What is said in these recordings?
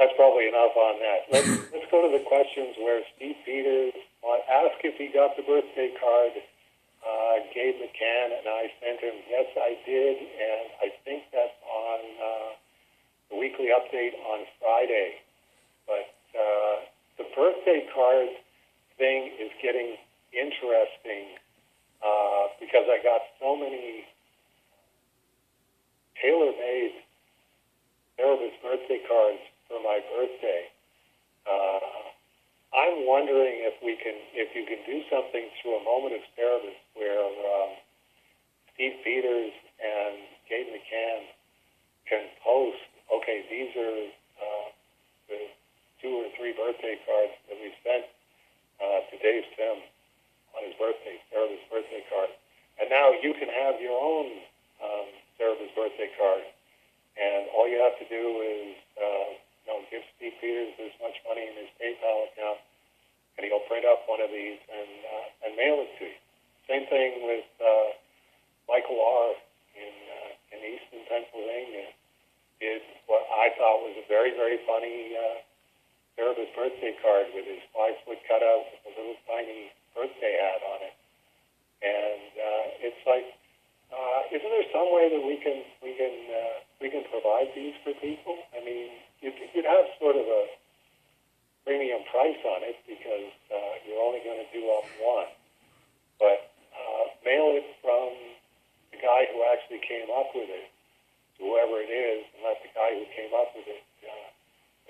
that's probably enough on that. Let's go to the questions where Steve Peters asked if he got the birthday card Gabe McCann and I sent him. Yes, I did, and I think that's on the weekly update on Friday. But the birthday card thing is getting interesting because I got so many tailor-made Cerebus birthday cards for my birthday. I'm wondering if you can do something through a moment of Cerebus where Steve Peters and Gabe McCann can post, okay, these are the 2 or 3 birthday cards that we sent to Dave Sim on his birthday, Cerebus birthday card. And now you can have your own Cerebus birthday card. And all you have to do is give Steve Peters this much money in his PayPal account, and he'll print up one of these and mail it to you. Same thing with Michael R. in Easton, Pennsylvania, did what I thought was a very, very funny Cerebus birthday card with his 5-foot cutout with a little tiny birthday hat on it. And it's like, isn't there some way that we can provide these for people? I mean, you'd have sort of a premium price on it because you're only going to do up one. But mail it from the guy who actually came up with it, whoever it is, and let the guy who came up with it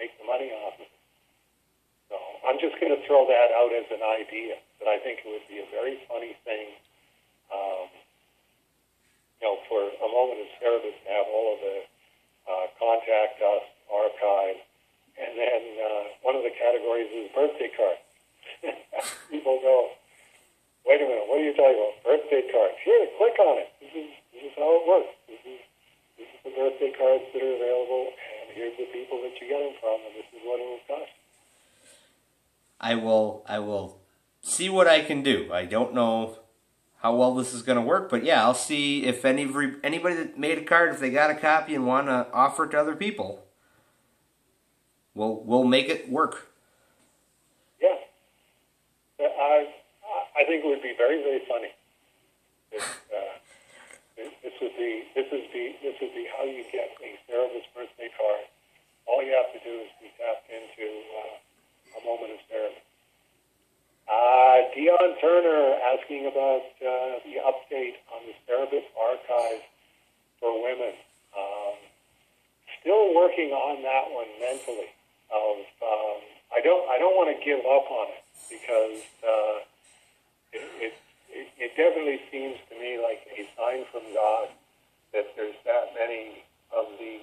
make the money off of it. So I'm just going to throw that out as an idea, that I think it would be a very funny thing, for a moment of Cerebus to have all of the contact us, archive, and then one of the categories is birthday card. People go, wait a minute, what are you talking about? Birthday cards. Here, click on it. This is how it works. This is the birthday cards that are available, and here's the people that you get them from, and this is what it will cost. I will see what I can do. I don't know how well this is going to work, but yeah, I'll see if anybody that made a card, if they got a copy and want to offer it to other people, we'll make it work. Yeah, I think it would be very, very funny. This would be how you get a Cerebus birthday card. All you have to do is be tapped into a moment of Cerebus. Dion Turner asking about the update on the Cerebus archive for women. Still working on that one mentally. I don't want to give up on it because it definitely seems to me like a sign from God that there's that many of the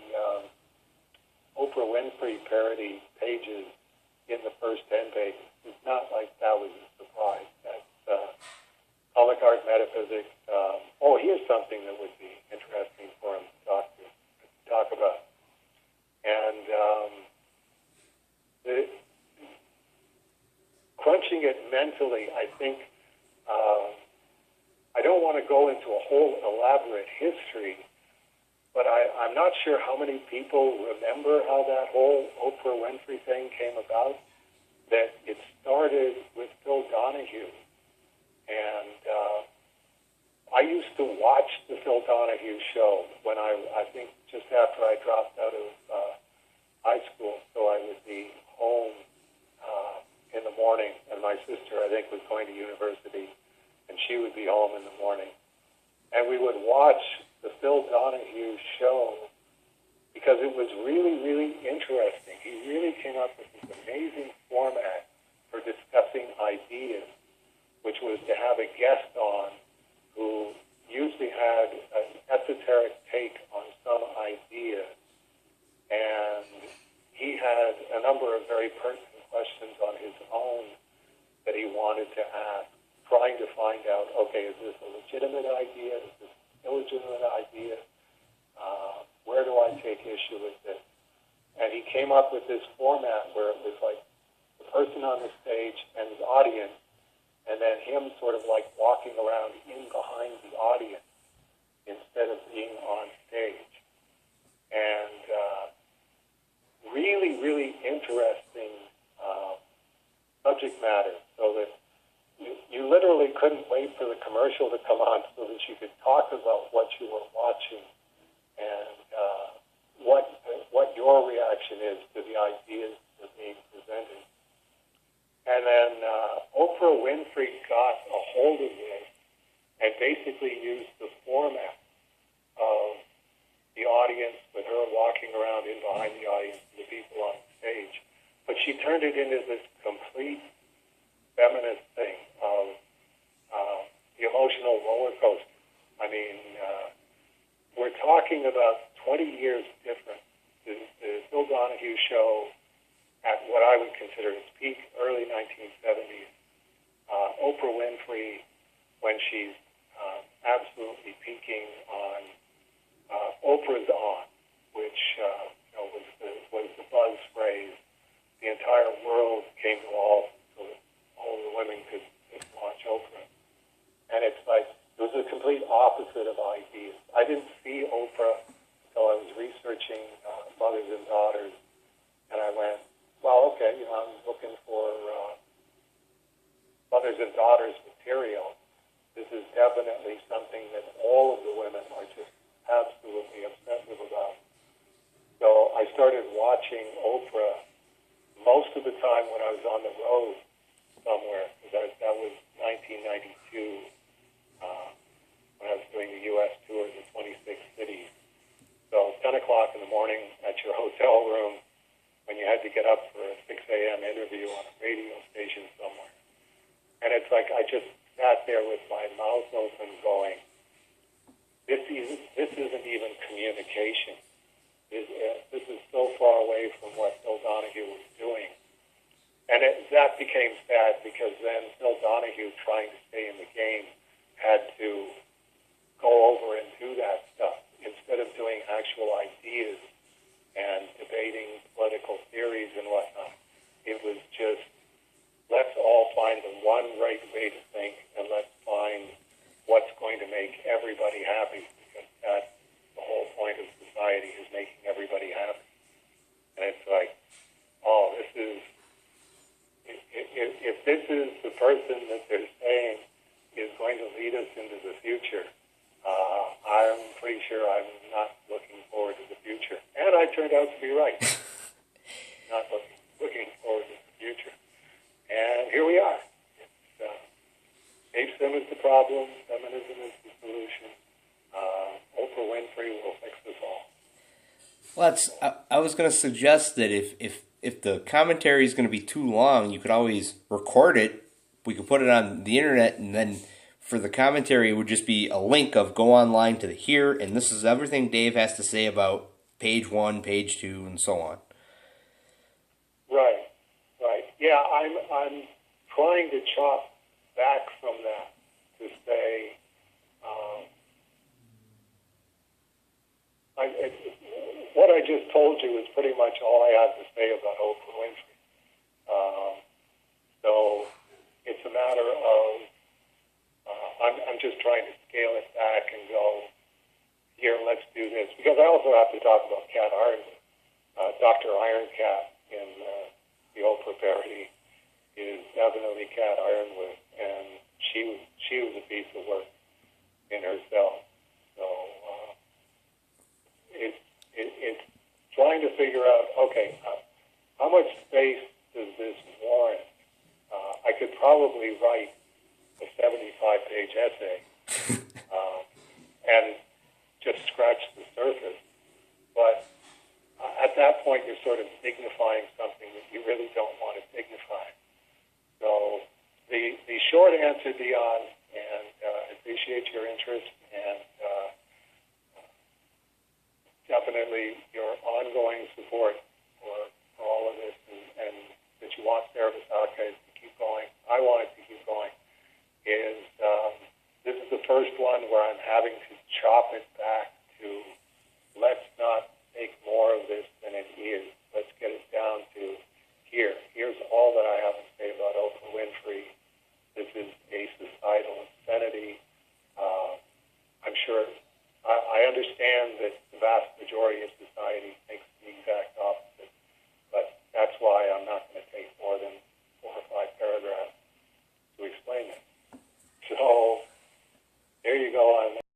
Oprah Winfrey parody pages in the first 10 pages. It's not like that was a surprise. That's comic art metaphysics. Here's something that would be interesting for him to talk about. And crunching it mentally, I think, I don't want to go into a whole elaborate history, but I'm not sure how many people remember how that whole Oprah Winfrey thing came about. That it started with Phil Donahue. And I used to watch the Phil Donahue show when I think just after I dropped out of high school. So I would be home in the morning, and my sister, I think, was going to university, and she would be home in the morning. And we would watch the Phil Donahue show because it was really, really interesting. He really came up with this amazing format for discussing ideas, which was to have a guest on who usually had an esoteric take on some idea. And he had a number of very pertinent questions on his own that he wanted to ask, trying to find out, okay, is this a legitimate idea? Is this an illegitimate idea? Where do I take issue with this? And he came up with this format where it was like the person on the stage and the audience, and then him sort of like walking around in behind the audience instead of being on stage. And really, really interesting subject matter, so that you literally couldn't wait for the commercial to come on so that you could talk about what you were watching and what your reaction is to the ideas that are being presented. And then Oprah Winfrey got a hold of this and basically used the format of the audience, with her walking around in behind the audience and the people on stage. But she turned it into this complete feminist thing of the emotional roller coaster. I mean, we're talking about 20 years different. The Phil Donahue show at what I would consider its peak, early 1970s. Oprah Winfrey, when she's absolutely peaking on Oprah's On, which was the buzz phrase. The entire world came to all so that all the women could watch Oprah. And it's like, it was a complete opposite of ideas. I didn't see Oprah until I was researching Mothers and Daughters, and I went, well, okay, I'm looking for Mothers and Daughters material. This is definitely something that all of the women are just absolutely obsessive about. So I started watching Oprah most of the time when I was on the road somewhere, because that was 1992, when I was doing the U.S. tour to 26 cities. So 10 o'clock in the morning at your hotel room, when you had to get up for a 6 a.m. interview on a radio station somewhere. And it's like I just sat there with my mouth open going, this isn't even communication. This is so far away from what Phil Donahue was doing. And that became sad, because then Phil Donahue, trying to stay in the game, had to go over and do that stuff instead of doing actual ideas and debating political theories and whatnot. It was just, let's all find the one right way to think, and let's find what's going to make everybody happy, because that's the whole point of society, is making everybody happy. And it's like, oh, this is, if this is the person that they're saying is going to lead us into the future, I'm pretty sure I'm not looking forward to the future. And I turned out to be right. Not looking forward to the future. And here we are. Atheism is the problem, feminism is the solution. Oprah Winfrey will fix us all. Well, I was going to suggest that if the commentary is going to be too long, you could always record it. We could put it on the internet, and then for the commentary, it would just be a link of go online to the here, and this is everything Dave has to say about page 1, page 2, and so on. Right. Yeah, I'm trying to chop back from that to say, what I just told you is pretty much all I have to say about Oprah Winfrey. So it's a matter of, I'm just trying to scale it back and go, here, let's do this. Because I also have to talk about Cat Ironwood. Dr. Ironcat in the Oprah parody is definitely Cat Ironwood, and she was a piece of work in herself. So it's trying to figure out, okay, how much space does this warrant? I could probably write a 75-page essay and just scratch the surface. But at that point, you're sort of dignifying something that you really don't want to dignify. So the short answer, Dion, and I appreciate your interest and definitely your ongoing support for all of this, and that you want Service Archives to keep going. I want it to keep going. This is the first one where I'm having to chop it back to, let's not make more of this than it is. Let's get it down to here. Here's all that I have to say about Oprah Winfrey. This is a societal obscenity. I'm sure, I understand that the vast majority of society thinks the exact opposite. There you go on